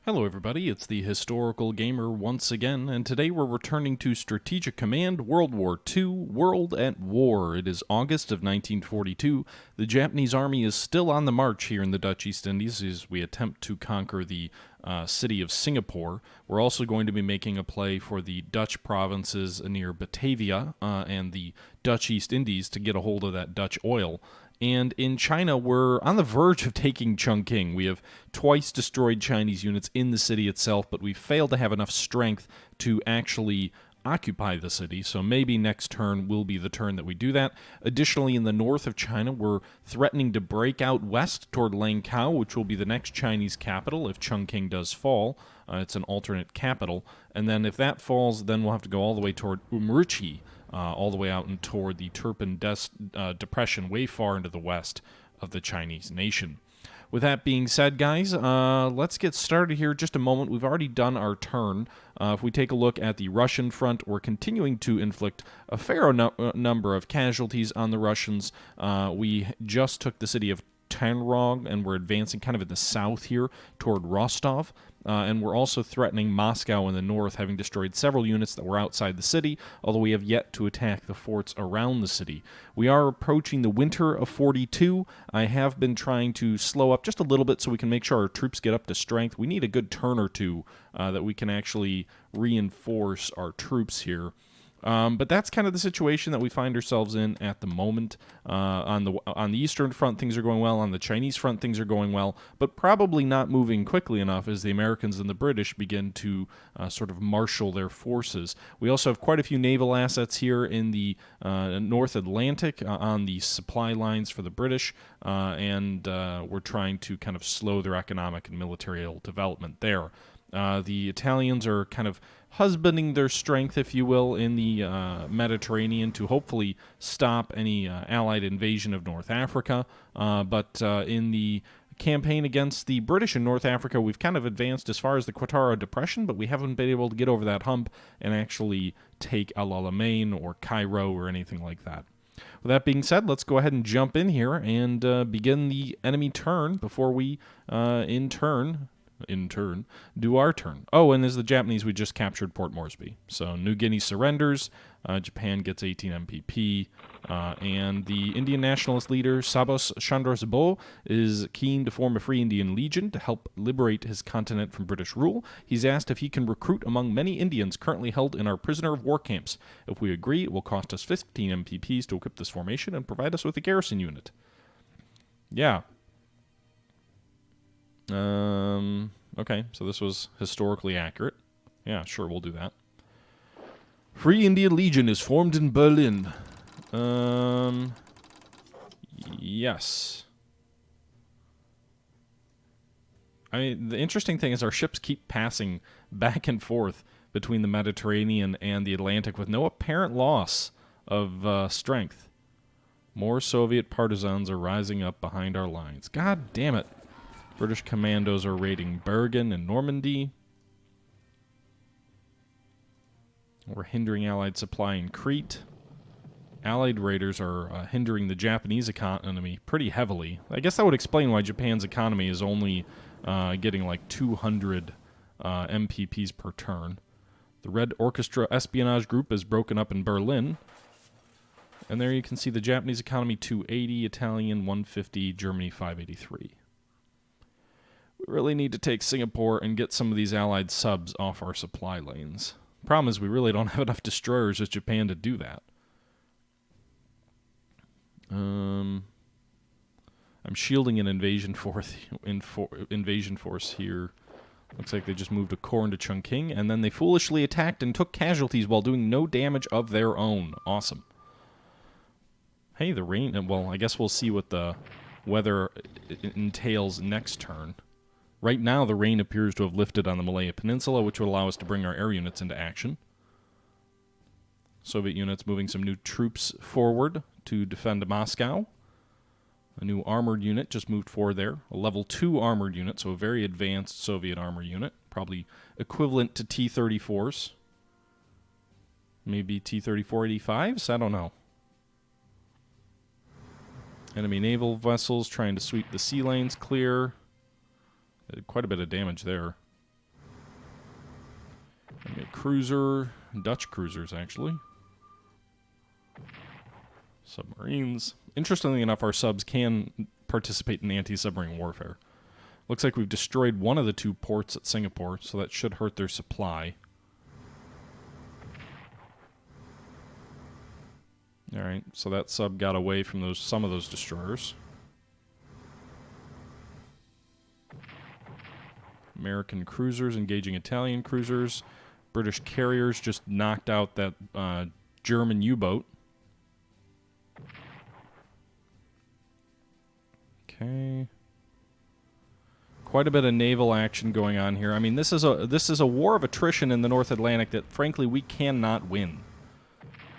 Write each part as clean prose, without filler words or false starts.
Hello everybody, it's the Historical Gamer once again, and today we're returning to Strategic Command World War II, World at War. It is August of 1942. The Japanese army is still on the march here in the Dutch East Indies as we attempt to conquer the city of Singapore. We're also going to be making a play for the Dutch provinces near Batavia and the Dutch East Indies to get a hold of that Dutch oil. And in China, we're on the verge of taking Chongqing. We have twice destroyed Chinese units in the city itself, but we failed to have enough strength to actually occupy the city, so maybe next turn will be the turn that we do that. Additionally, in the north of China, we're threatening to break out west toward Langkao, which will be the next Chinese capital if Chungking does fall. It's an alternate capital. And then if that falls, then we'll have to go all the way toward Umrichi, all the way out and toward the Turpan Depression, way far into the west of the Chinese nation. With that being said, guys, let's get started here. Just a moment. We've already done our turn. If we take a look at the Russian front, we're continuing to inflict a fair number of casualties on the Russians. We just took the city of Tanrog, and we're advancing kind of in the south here toward Rostov. And we're also threatening Moscow in the north, having destroyed several units that were outside the city, although we have yet to attack the forts around the city. We are approaching the winter of 42. I have been trying to slow up just a little bit so we can make sure our troops get up to strength. We need a good turn or two that we can actually reinforce our troops here. But that's kind of the situation that we find ourselves in at the moment. On the Eastern Front, things are going well. On the Chinese front, things are going well, but probably not moving quickly enough as the Americans and the British begin to sort of marshal their forces. We also have quite a few naval assets here in the North Atlantic on the supply lines for the British, and we're trying to kind of slow their economic and military development there. The Italians are kind of husbanding their strength, if you will, in the Mediterranean to hopefully stop any Allied invasion of North Africa. But in the campaign against the British in North Africa, we've kind of advanced as far as the Qattara Depression, but we haven't been able to get over that hump and actually take El Alamein or Cairo or anything like that. With that being said, let's go ahead and jump in here and begin the enemy turn before we, in turn, do our turn. Oh, and as the Japanese, we just captured Port Moresby. So New Guinea surrenders, Japan gets 18 MPP, and the Indian nationalist leader Subhas Chandra Bose is keen to form a free Indian legion to help liberate his continent from British rule. He's asked if he can recruit among many Indians currently held in our prisoner of war camps. If we agree, it will cost us 15 MPPs to equip this formation and provide us with a garrison unit. Yeah. Okay, so this was historically accurate. Yeah, sure, we'll do that. Free Indian Legion is formed in Berlin. Yes. I mean, the interesting thing is our ships keep passing back and forth between the Mediterranean and the Atlantic with no apparent loss of strength. More Soviet partisans are rising up behind our lines. God damn it. British commandos are raiding Bergen and Normandy. We're hindering Allied supply in Crete. Allied raiders are hindering the Japanese economy pretty heavily. I guess that would explain why Japan's economy is only getting like 200 MPPs per turn. The Red Orchestra espionage group is broken up in Berlin. And there you can see the Japanese economy 280, Italian 150, Germany 583. We really need to take Singapore and get some of these Allied subs off our supply lanes. Problem is we really don't have enough destroyers as Japan to do that. I'm shielding an invasion force here. Looks like they just moved a corps into Chungking, and then they foolishly attacked and took casualties while doing no damage of their own. Awesome. Hey, the rain... Well, I guess we'll see what the weather entails next turn. Right now, the rain appears to have lifted on the Malaya Peninsula, which would allow us to bring our air units into action. Soviet units moving some new troops forward to defend Moscow. A new armored unit just moved forward there. A level 2 armored unit, so a very advanced Soviet armor unit. Probably equivalent to T-34s. Maybe T-34-85s? I don't know. Enemy naval vessels trying to sweep the sea lanes clear. Quite a bit of damage there. Enemy cruiser, Dutch cruisers, actually. Submarines. Interestingly enough, our subs can participate in anti-submarine warfare. Looks like we've destroyed one of the two ports at Singapore, so that should hurt their supply. Alright, so that sub got away from some of those destroyers. American cruisers engaging Italian cruisers. British carriers just knocked out that German U-boat. Okay. Quite a bit of naval action going on here. I mean, this is a war of attrition in the North Atlantic that, frankly, we cannot win.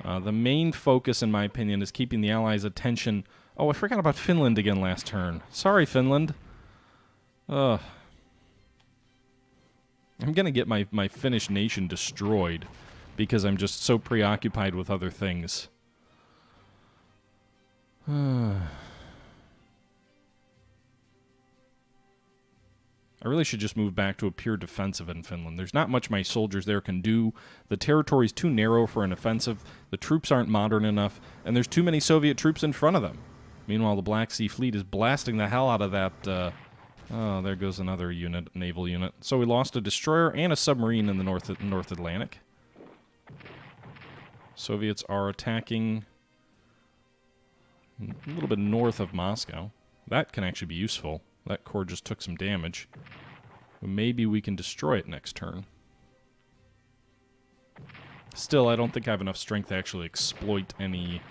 The main focus, in my opinion, is keeping the Allies' attention... Oh, I forgot about Finland again last turn. Sorry, Finland. Ugh. I'm going to get my Finnish nation destroyed because I'm just so preoccupied with other things. I really should just move back to a pure defensive in Finland. There's not much my soldiers there can do. The territory's too narrow for an offensive. The troops aren't modern enough, and there's too many Soviet troops in front of them. Meanwhile, the Black Sea Fleet is blasting the hell out of that... oh, there goes another unit, naval unit. So we lost a destroyer and a submarine in the North Atlantic. Soviets are attacking a little bit north of Moscow. That can actually be useful. That corps just took some damage. Maybe we can destroy it next turn. Still, I don't think I have enough strength to actually exploit any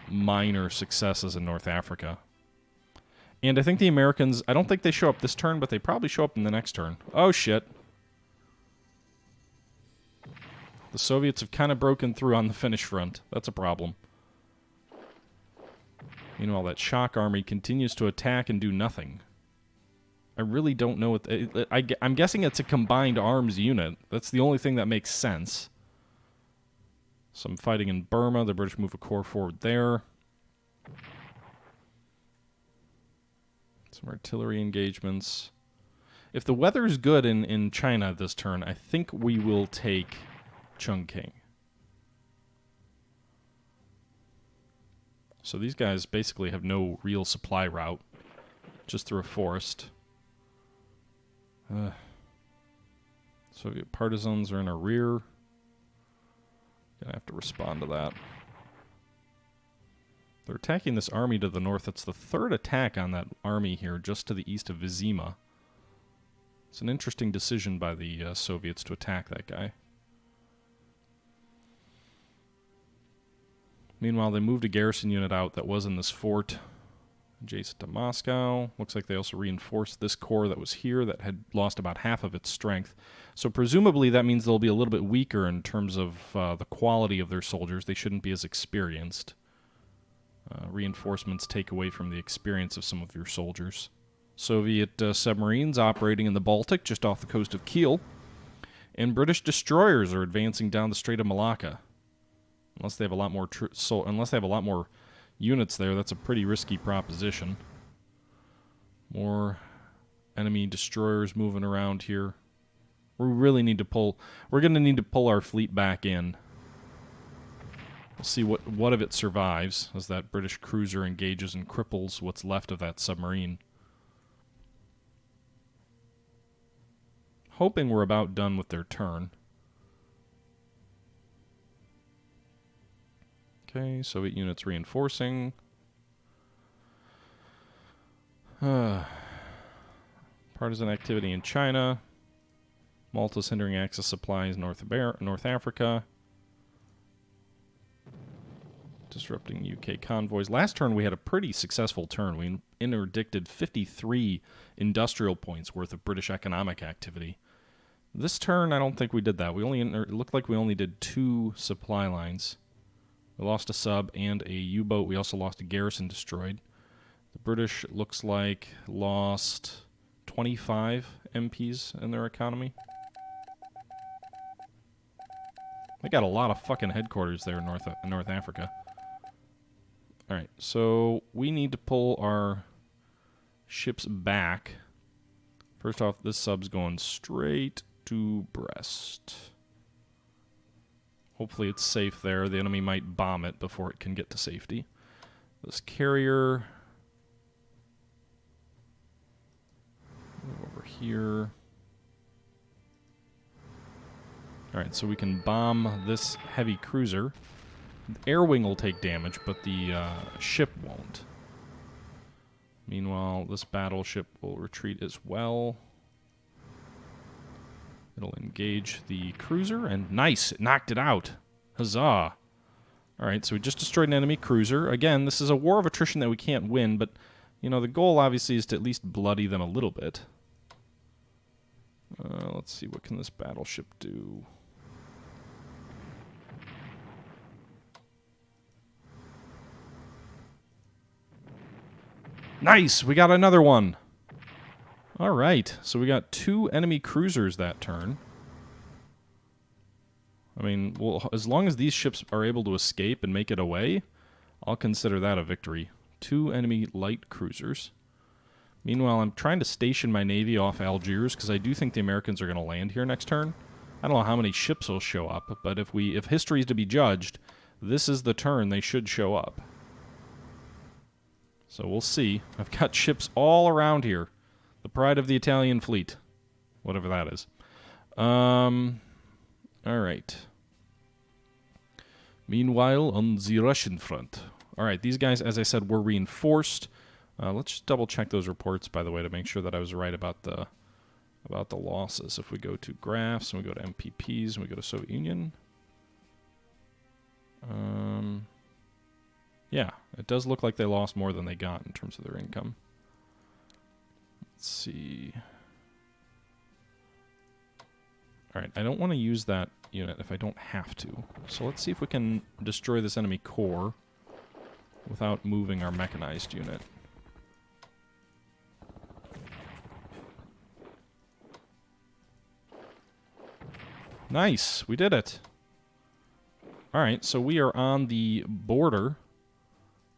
minor successes in North Africa. And I think the Americans, I don't think they show up this turn, but they probably show up in the next turn. Oh, shit. The Soviets have kind of broken through on the Finnish front. That's a problem. Meanwhile, that shock army continues to attack and do nothing. I really don't know what... I'm guessing it's a combined arms unit. That's the only thing that makes sense. Some fighting in Burma. The British move a corps forward there. Some artillery engagements. If the weather is good in China this turn, I think we will take Chungking. So these guys basically have no real supply route, just through a forest. Soviet partisans are in our rear. Gonna have to respond to that. They're attacking this army to the north. It's the third attack on that army here, just to the east of Vizima. It's an interesting decision by the Soviets to attack that guy. Meanwhile, they moved a garrison unit out that was in this fort adjacent to Moscow. Looks like they also reinforced this corps that was here that had lost about half of its strength. So presumably that means they'll be a little bit weaker in terms of the quality of their soldiers. They shouldn't be as experienced. Reinforcements take away from the experience of some of your soldiers. Soviet submarines operating in the Baltic just off the coast of Kiel. And British destroyers are advancing down the Strait of Malacca. Unless they have a lot more unless they have a lot more units there, that's a pretty risky proposition. More enemy destroyers moving around here. We really need to pull... We're going to need to pull our fleet back in. We'll see what of it survives as that British cruiser engages and cripples what's left of that submarine. Hoping we're about done with their turn. Okay, Soviet units reinforcing. Partisan activity in China. Malta's hindering access supplies North Africa. Disrupting UK convoys. Last turn we had a pretty successful turn. We interdicted 53 industrial points worth of British economic activity. This turn I don't think we did that. It looked like we only did 2 supply lines. We lost a sub and a U-boat. We also lost a garrison destroyed. The British, it looks like, lost 25 MPs in their economy. They got a lot of fucking headquarters there in North Africa. Alright, so we need to pull our ships back. First off, this sub's going straight to Brest. Hopefully it's safe there. The enemy might bomb it before it can get to safety. This carrier... move over here. Alright, so we can bomb this heavy cruiser. The air wing will take damage, but the ship won't. Meanwhile, this battleship will retreat as well. It'll engage the cruiser, and nice! It knocked it out! Huzzah! Alright, so we just destroyed an enemy cruiser. Again, this is a war of attrition that we can't win, but, you know, the goal obviously is to at least bloody them a little bit. Let's see, what can this battleship do? Nice! We got another one! Alright, so we got 2 enemy cruisers that turn. I mean, well, as long as these ships are able to escape and make it away, I'll consider that a victory. 2 enemy light cruisers. Meanwhile, I'm trying to station my navy off Algiers, because I do think the Americans are going to land here next turn. I don't know how many ships will show up, but if history is to be judged, this is the turn they should show up. So we'll see. I've got ships all around here. The pride of the Italian fleet. Whatever that is. Alright. Meanwhile, on the Russian front. Alright, these guys, as I said, were reinforced. Let's just double check those reports, by the way, to make sure that I was right about the losses. If we go to graphs, and we go to MPPs, and we go to Soviet Union. Yeah, it does look like they lost more than they got in terms of their income. Let's see. Alright, I don't want to use that unit if I don't have to. So let's see if we can destroy this enemy core without moving our mechanized unit. Nice! We did it! Alright, so we are on the border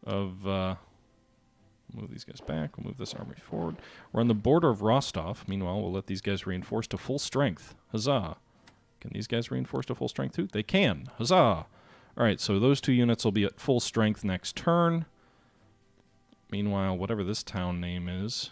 of... move these guys back. We'll move this army forward. We're on the border of Rostov. Meanwhile, we'll let these guys reinforce to full strength. Huzzah! Can these guys reinforce to full strength too? They can! Huzzah! Alright, so those 2 units will be at full strength next turn. Meanwhile, whatever this town name is...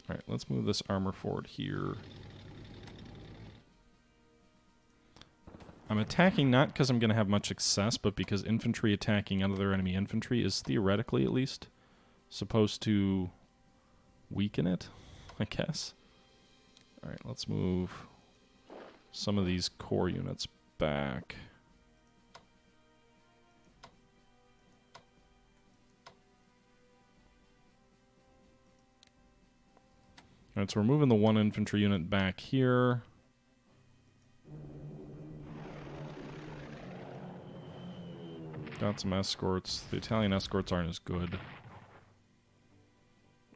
Alright, let's move this armor forward here. I'm attacking not because I'm going to have much success, but because infantry attacking other enemy infantry is theoretically, at least, supposed to weaken it, I guess. Alright, let's move some of these core units back. Alright, so we're moving the 1 infantry unit back here. Got some escorts. The Italian escorts aren't as good.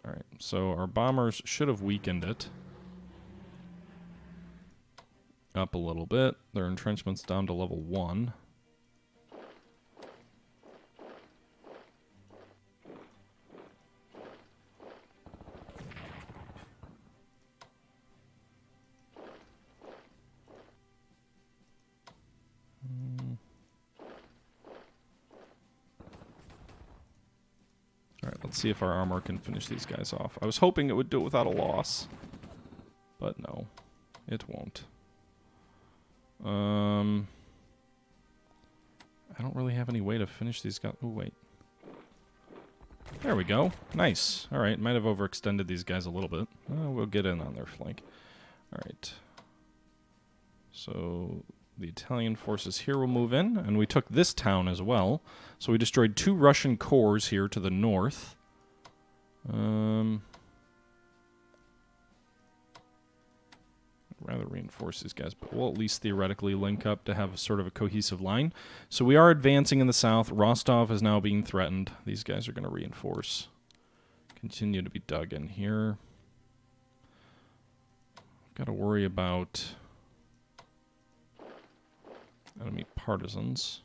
Alright, so our bombers should have weakened it up a little bit. Their entrenchment's down to level 1. Alright, let's see if our armor can finish these guys off. I was hoping it would do it without a loss. But no, it won't. I don't really have any way to finish these guys. Oh, wait. There we go. Nice. Alright, might have overextended these guys a little bit. We'll get in on their flank. Alright. So... the Italian forces here will move in, and we took this town as well. So we destroyed 2 Russian corps here to the north. I'd rather reinforce these guys, but we'll at least theoretically link up to have sort of a cohesive line. So we are advancing in the south. Rostov is now being threatened. These guys are going to reinforce. Continue to be dug in here. Got to worry about... enemy partisans.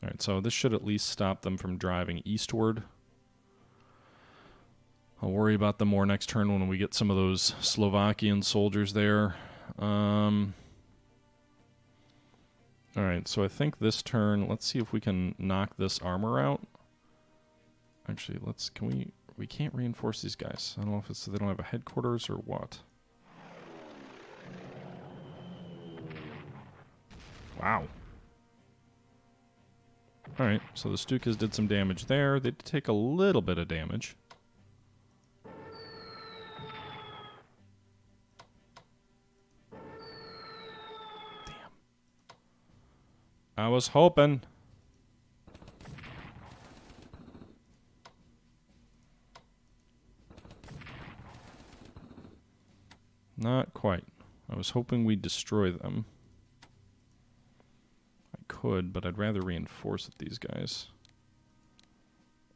Alright, so this should at least stop them from driving eastward. I'll worry about them more next turn when we get some of those Slovakian soldiers there. Alright, so I think this turn, let's see if we can knock this armor out. Actually, we can't reinforce these guys. I don't know if it's they don't have a headquarters or what. Wow. Alright, so the Stukas did some damage there. They did take a little bit of damage. Damn. I was hoping. Not quite. I was hoping we'd destroy them. Could, but I'd rather reinforce with these guys.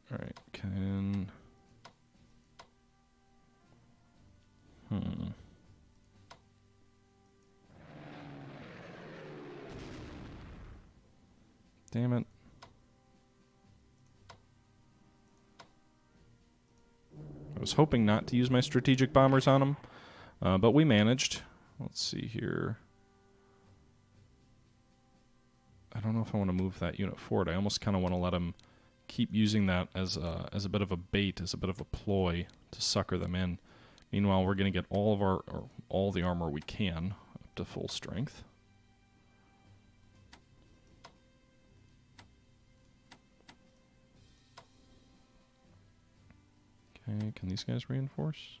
Alright, can... Damn it. I was hoping not to use my strategic bombers on them, but we managed. Let's see here. I don't know if I want to move that unit forward. I almost kind of want to let him keep using that as a bit of a bait, as a bit of a ploy to sucker them in. Meanwhile, we're going to get all the armor we can up to full strength. Okay, can these guys reinforce?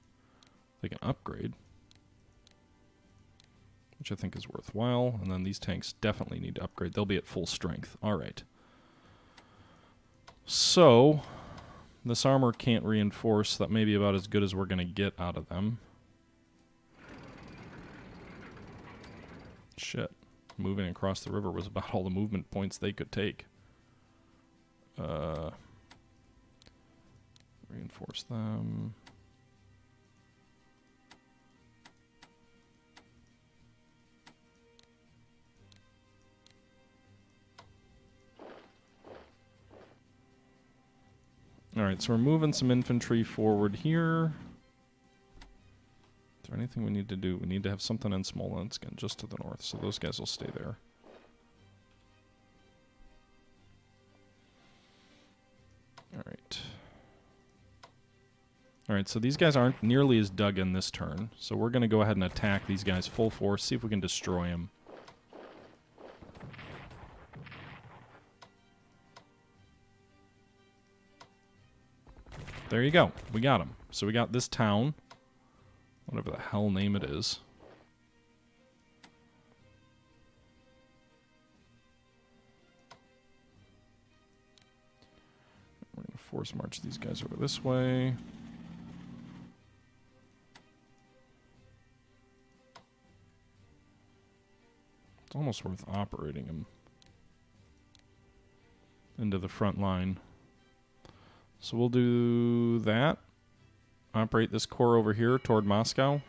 They can upgrade, which I think is worthwhile. And then these tanks definitely need to upgrade. They'll be at full strength. All right. So, this armor can't reinforce. That may be about as good as we're going to get out of them. Shit. Moving across the river was about all the movement points they could take. Reinforce them. Alright, so we're moving some infantry forward here. Is there anything we need to do? We need to have something in Smolensk and just to the north, so those guys will stay there. Alright. Alright, so these guys aren't nearly as dug in this turn, so we're going to go ahead and attack these guys full force, see if we can destroy them. There you go. We got him. So we got this town. Whatever the hell name it is. We're going to force march these guys over this way. It's almost worth operating them into the front line. So we'll do that. Operate this corps over here toward Moscow.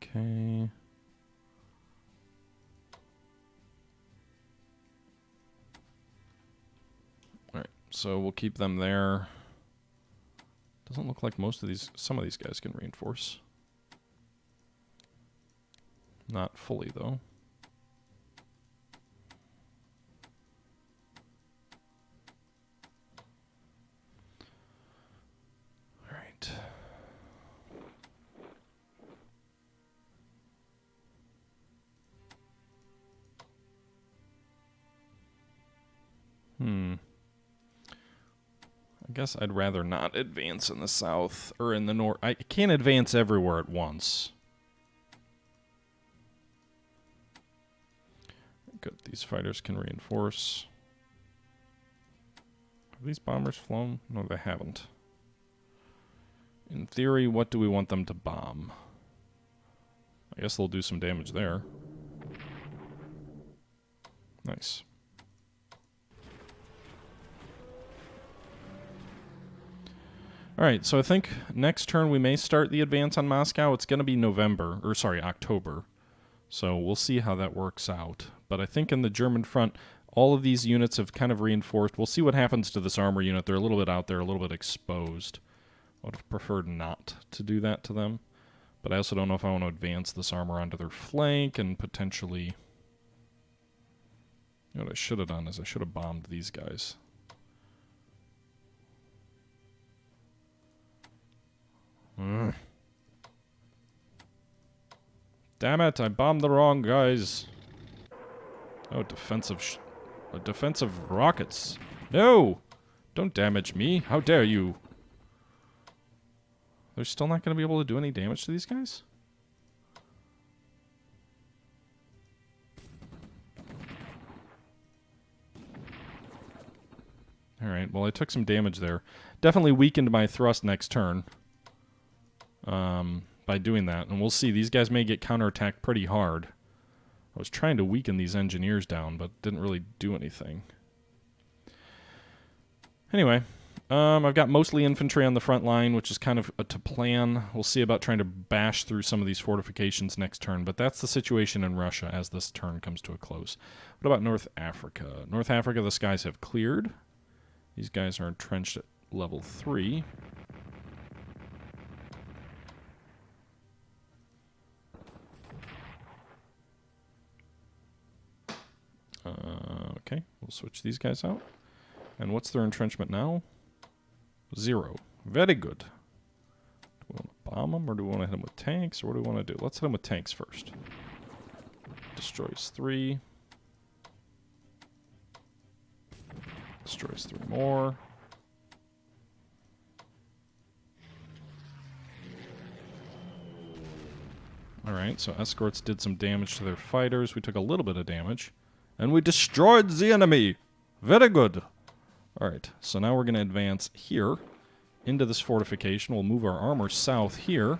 Okay. Alright, so we'll keep them there. Doesn't look like some of these guys can reinforce. Not fully, though. All right. I guess I'd rather not advance in the south or in the north. I can't advance everywhere at once. Good. These fighters can reinforce. Have these bombers flown? No, they haven't. In theory, what do we want them to bomb? I guess they'll do some damage there. Nice. Alright, so I think next turn we may start the advance on Moscow. It's going to be October. So we'll see how that works out. But I think in the German front, all of these units have kind of reinforced. We'll see what happens to this armor unit. They're a little bit out there, a little bit exposed. I would have preferred not to do that to them. But I also don't know if I want to advance this armor onto their flank and potentially... You know what I should have done is I should have bombed these guys. Damn it, I bombed the wrong guys. Oh, defensive rockets. No! Don't damage me. How dare you? They're still not going to be able to do any damage to these guys? Alright, well I took some damage there. Definitely weakened my thrust next turn. By doing that. And we'll see, these guys may get counterattacked pretty hard. I was trying to weaken these engineers down, but didn't really do anything. Anyway, I've got mostly infantry on the front line, which is kind of to plan. We'll see about trying to bash through some of these fortifications next turn, but that's the situation in Russia as this turn comes to a close. What about North Africa? North Africa, the skies have cleared. These guys are entrenched at level 3. Okay, we'll switch these guys out. And what's their entrenchment now? 0. Very good. Do we want to bomb them, or do we want to hit them with tanks, or what do we want to do? Let's hit them with tanks first. Destroys 3. Destroys 3 more. Alright, so escorts did some damage to their fighters. We took a little bit of damage. And we destroyed the enemy! Very good! Alright, so now we're going to advance here into this fortification. We'll move our armor south here.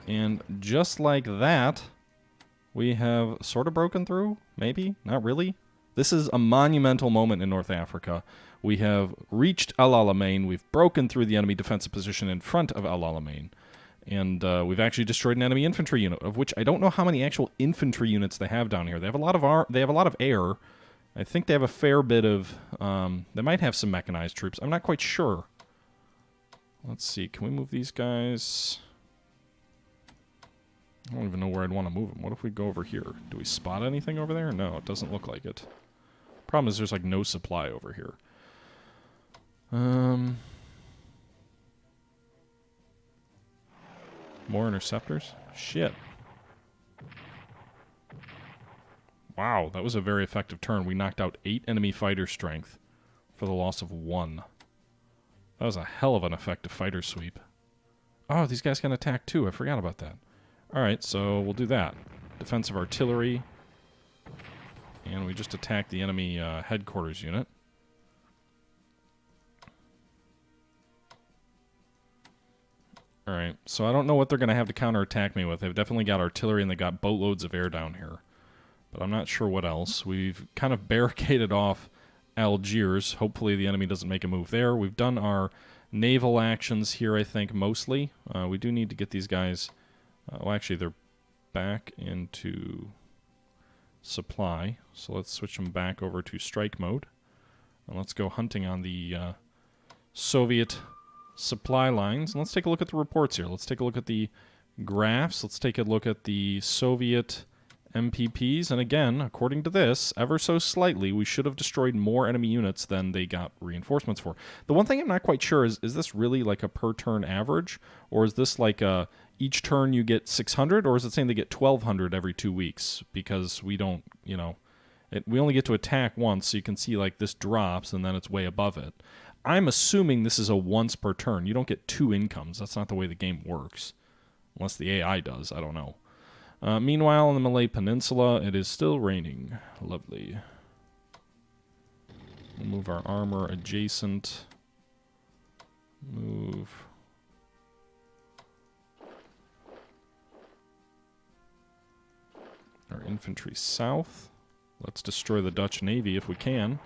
And just like that, we have sort of broken through? Maybe? Not really? This is a monumental moment in North Africa. We have reached El Alamein. We've broken through the enemy defensive position in front of El Alamein. And we've actually destroyed an enemy infantry unit, of which I don't know how many actual infantry units they have down here. They have a lot of air. I think they have a fair bit of... they might have some mechanized troops. I'm not quite sure. Let's see. Can we move these guys? I don't even know where I'd want to move them. What if we go over here? Do we spot anything over there? No, it doesn't look like it. Problem is there's like no supply over here. More interceptors? Shit. Wow, that was a very effective turn. We knocked out 8 enemy fighter strength for the loss of 1. That was a hell of an effective fighter sweep. Oh, these guys can attack too. I forgot about that. Alright, so we'll do that. Defensive artillery. And we just attacked the enemy headquarters unit. Alright, so I don't know what they're going to have to counterattack me with. They've definitely got artillery and they got boatloads of air down here. But I'm not sure what else. We've kind of barricaded off Algiers. Hopefully the enemy doesn't make a move there. We've done our naval actions here, I think, mostly. We do need to get these guys... well, actually, they're back into supply. So let's switch them back over to strike mode. And let's go hunting on the Soviet supply lines. And let's take a look at the reports here. Let's take a look at the graphs. Let's take a look at the Soviet MPPs. And again, according to this, ever so slightly, we should have destroyed more enemy units than they got reinforcements for. The one thing I'm not quite sure is this really like a per turn average? Or is this like a each turn you get 600? Or is it saying they get 1,200 every 2 weeks? Because we don't, you know, we only get to attack once, so you can see like this drops and then it's way above it. I'm assuming this is a once per turn. You don't get 2 incomes. That's not the way the game works. Unless the AI does. I don't know. Meanwhile, in the Malay Peninsula, it is still raining. Lovely. We'll move our armor adjacent. Move. Our infantry south. Let's destroy the Dutch Navy if we can.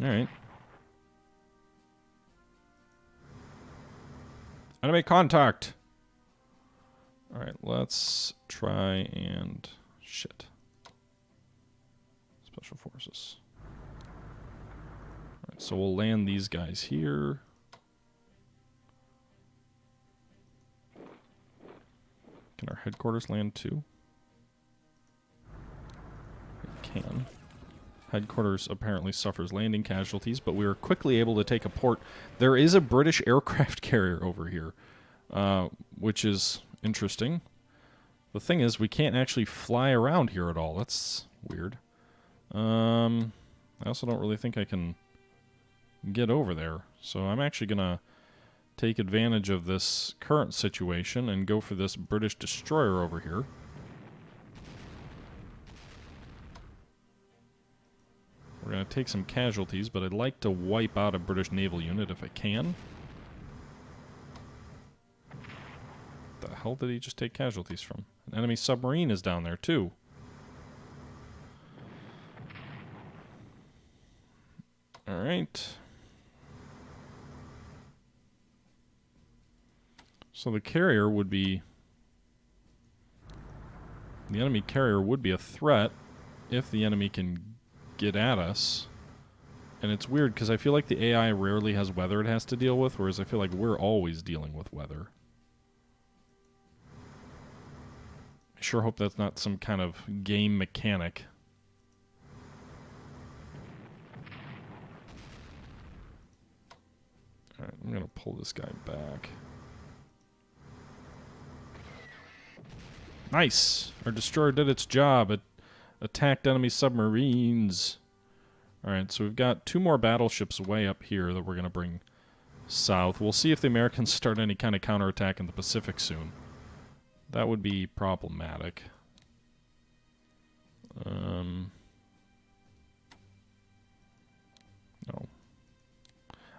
Alright. Enemy contact! Alright, let's try and... Shit. Special forces. Alright, so we'll land these guys here. Can our headquarters land too? It can. Headquarters apparently suffers landing casualties, but we were quickly able to take a port. There is a British aircraft carrier over here, which is interesting. The thing is, we can't actually fly around here at all. That's weird. I also don't really think I can get over there. So I'm actually going to take advantage of this current situation and go for this British destroyer over here. We're going to take some casualties, but I'd like to wipe out a British naval unit if I can. The hell did he just take casualties from? An enemy submarine is down there too. Alright. So the carrier would be... The enemy carrier would be a threat if the enemy can get at us. And it's weird because I feel like the AI rarely has weather it has to deal with, whereas I feel like we're always dealing with weather. I sure hope that's not some kind of game mechanic. Alright, I'm going to pull this guy back. Nice! Our destroyer did its job. It attacked enemy submarines. Alright, so we've got 2 more battleships way up here that we're going to bring south. We'll see if the Americans start any kind of counterattack in the Pacific soon. That would be problematic. No.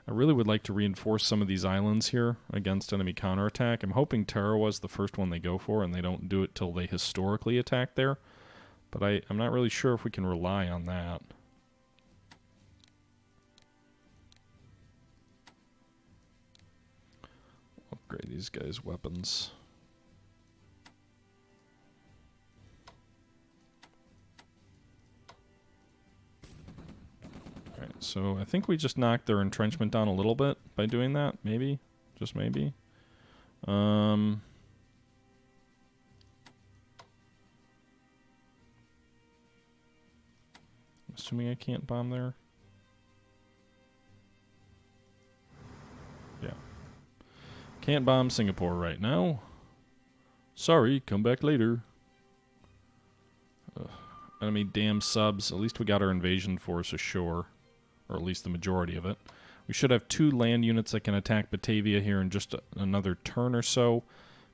I really would like to reinforce some of these islands here against enemy counterattack. I'm hoping Tarawa's the first one they go for and they don't do it till they historically attack there. But I'm not really sure if we can rely on that. Upgrade these guys' weapons. Alright, so I think we just knocked their entrenchment down a little bit by doing that, maybe. Just maybe. Assuming I can't bomb there. Yeah. Can't bomb Singapore right now. Sorry, come back later. Enemy damn subs. At least we got our invasion force ashore. Or at least the majority of it. We should have 2 land units that can attack Batavia here in just another turn or so.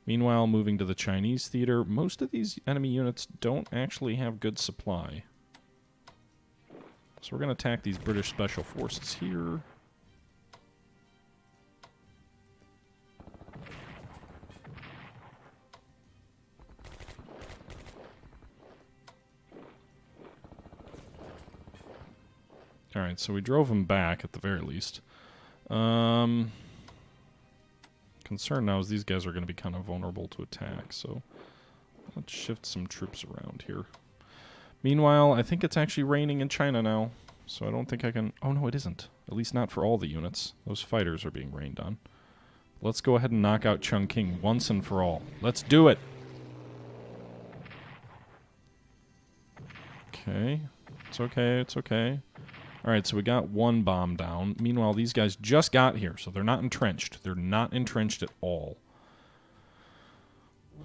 Meanwhile, moving to the Chinese theater, most of these enemy units don't actually have good supply. So we're going to attack these British Special Forces here. Alright, so we drove them back at the very least. Concern now is these guys are going to be kind of vulnerable to attack, so let's shift some troops around here. Meanwhile, I think it's actually raining in China now, so I don't think I can... Oh, no, it isn't. At least not for all the units. Those fighters are being rained on. Let's go ahead and knock out Chungking once and for all. Let's do it! Okay. It's okay, it's okay. Alright, so we got 1 bomb down. Meanwhile, these guys just got here, so they're not entrenched. They're not entrenched at all.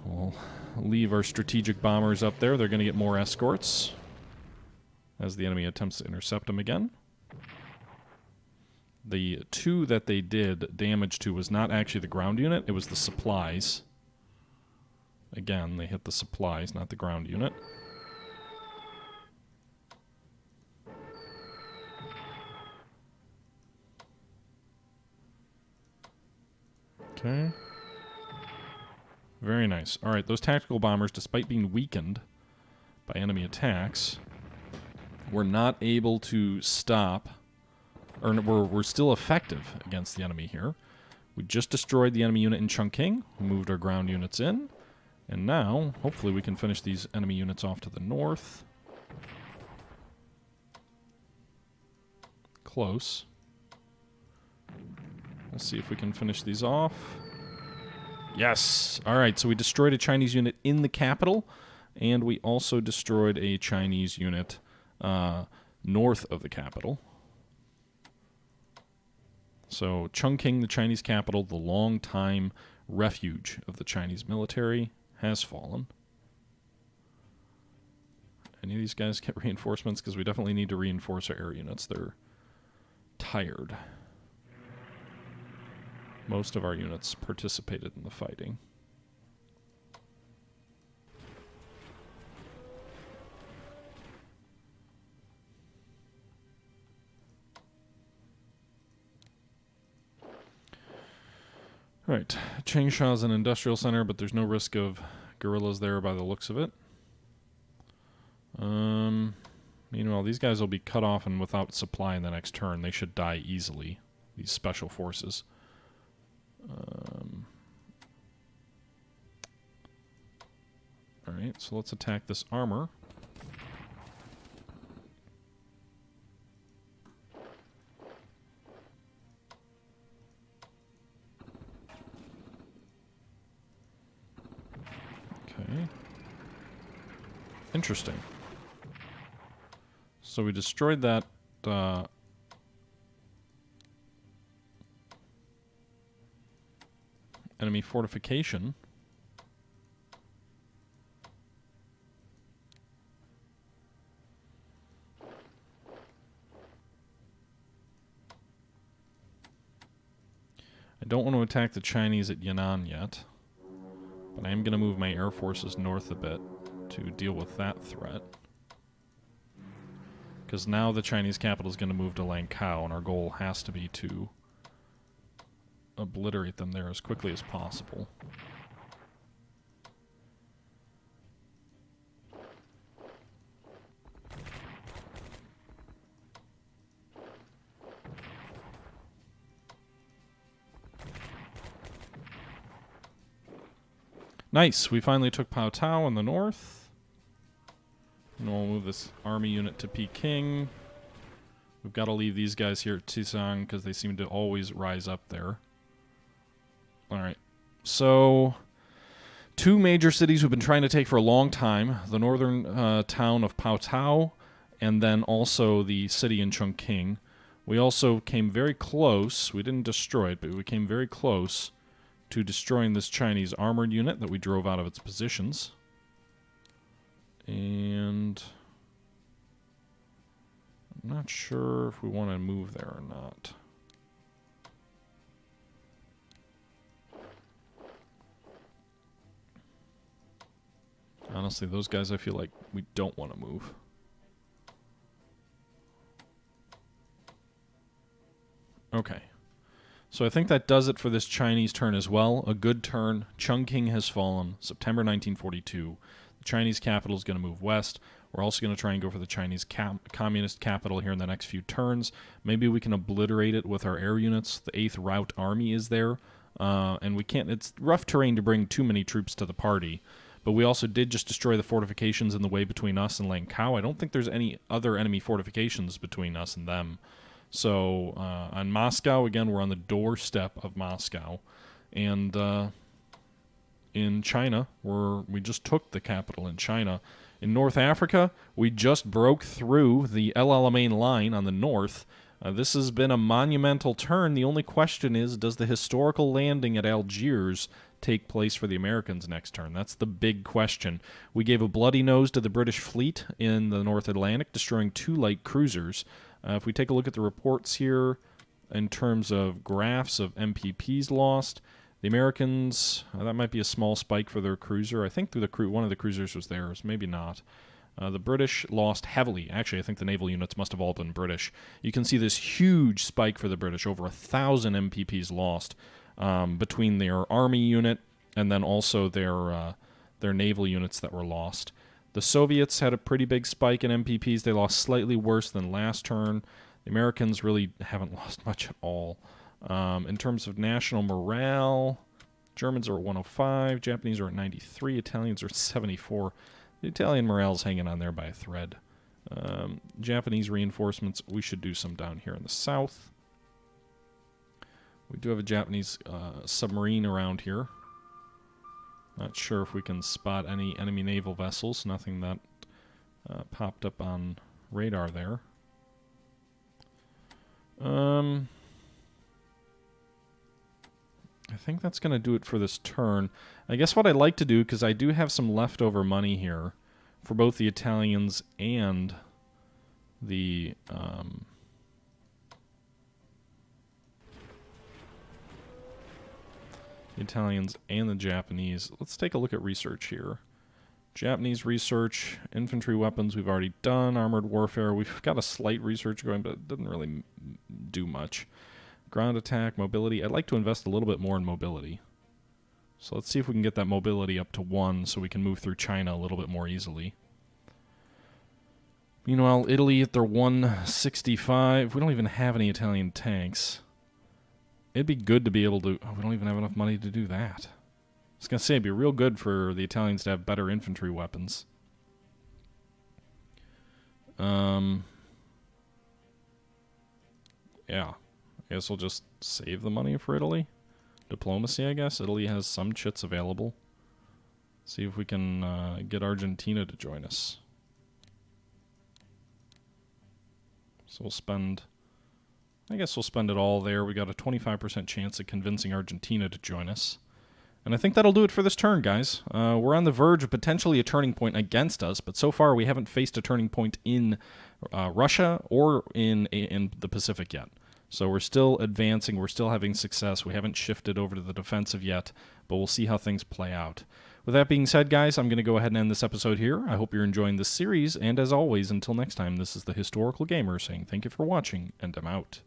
We'll leave our strategic bombers up there. They're going to get more escorts as the enemy attempts to intercept them again. The 2 that they did damage to was not actually the ground unit. It was the supplies. Again, they hit the supplies, not the ground unit. Okay. Very nice. Alright, those tactical bombers, despite being weakened by enemy attacks, were not able to stop Or we're still effective against the enemy here. We just destroyed the enemy unit in Chungking, moved our ground units in, and now, hopefully we can finish these enemy units off to the north. Close. Let's see if we can finish these off. Yes! Alright, so we destroyed a Chinese unit in the capital, and we also destroyed a Chinese unit north of the capital. So Chongqing, the Chinese capital, the long-time refuge of the Chinese military, has fallen. Any of these guys get reinforcements? Because we definitely need to reinforce our air units. They're tired. Most of our units participated in the fighting. Right, Changsha's an industrial center, but there's no risk of guerrillas there by the looks of it. Meanwhile, these guys will be cut off and without supply in the next turn. They should die easily, these special forces. Alright, so let's attack this armor. Okay. Interesting. So we destroyed that enemy fortification. I don't want to attack the Chinese at Yan'an yet, but I am going to move my air forces north a bit to deal with that threat. Because now the Chinese capital is going to move to Langkao, and our goal has to be to obliterate them there as quickly as possible. Nice, we finally took Pao Tao in the north. And we'll move this army unit to Peking. We've got to leave these guys here at Tisang because they seem to always rise up there. Alright, so two major cities we've been trying to take for a long time. The northern town of Pao Tao, and then also the city in Chongqing. We also came very close, we didn't destroy it, but we came very close to destroying this Chinese armored unit that we drove out of its positions. And I'm not sure if we want to move there or not. Honestly, those guys I feel like we don't want to move. Okay. So I think that does it for this Chinese turn as well. A good turn. Chungking has fallen. September 1942. The Chinese capital is going to move west. We're also going to try and go for the Chinese communist capital here in the next few turns. Maybe we can obliterate it with our air units. The 8th Route Army is there. And we can't... It's rough terrain to bring too many troops to the party. But we also did just destroy the fortifications in the way between us and Langkao. I don't think there's any other enemy fortifications between us and them. So, on Moscow, again, we're on the doorstep of Moscow. And in China, we just took the capital in China. In North Africa, we just broke through the El Alamein line on the north. This has been a monumental turn. The only question is, does the historical landing at Algiers take place for the Americans next turn? That's the big question. We gave a bloody nose to the British fleet in the North Atlantic, destroying 2 light cruisers. If we take a look at the reports here in terms of graphs of MPPs lost, the Americans, that might be a small spike for their cruiser. I think one of the cruisers was theirs, maybe not. The British lost heavily. Actually, I think the naval units must have all been British. You can see this huge spike for the British, over 1,000 MPPs lost between their army unit and then also their naval units that were lost. The Soviets had a pretty big spike in MPPs. They lost slightly worse than last turn. The Americans really haven't lost much at all. In terms of national morale, Germans are at 105, Japanese are at 93, Italians are at 74. The Italian morale's hanging on there by a thread. Japanese reinforcements, we should do some down here in the south. We do have a Japanese submarine around here. Not sure if we can spot any enemy naval vessels. Nothing that popped up on radar there. I think that's going to do it for this turn. I guess what I'd like to do, because I do have some leftover money here for both the Italians and the Japanese. Let's take a look at research here. Japanese research, infantry weapons we've already done, armored warfare. We've got a slight research going, but it doesn't really do much. Ground attack, mobility. I'd like to invest a little bit more in mobility. So let's see if we can get that mobility up to 1 so we can move through China a little bit more easily. Meanwhile, Italy at their 165. We don't even have any Italian tanks. It'd be good to be able to... Oh, we don't even have enough money to do that. I was going to say, it'd be real good for the Italians to have better infantry weapons. Yeah. I guess we'll just save the money for Italy. Diplomacy, I guess. Italy has some chits available. See if we can get Argentina to join us. So we'll spend... I guess we'll spend it all there. We got a 25% chance of convincing Argentina to join us. And I think that'll do it for this turn, guys. We're on the verge of potentially a turning point against us, but so far we haven't faced a turning point in Russia or in the Pacific yet. So we're still advancing, we're still having success. We haven't shifted over to the defensive yet, but we'll see how things play out. With that being said, guys, I'm going to go ahead and end this episode here. I hope you're enjoying this series, and as always, until next time, this is the Historical Gamer saying thank you for watching, and I'm out.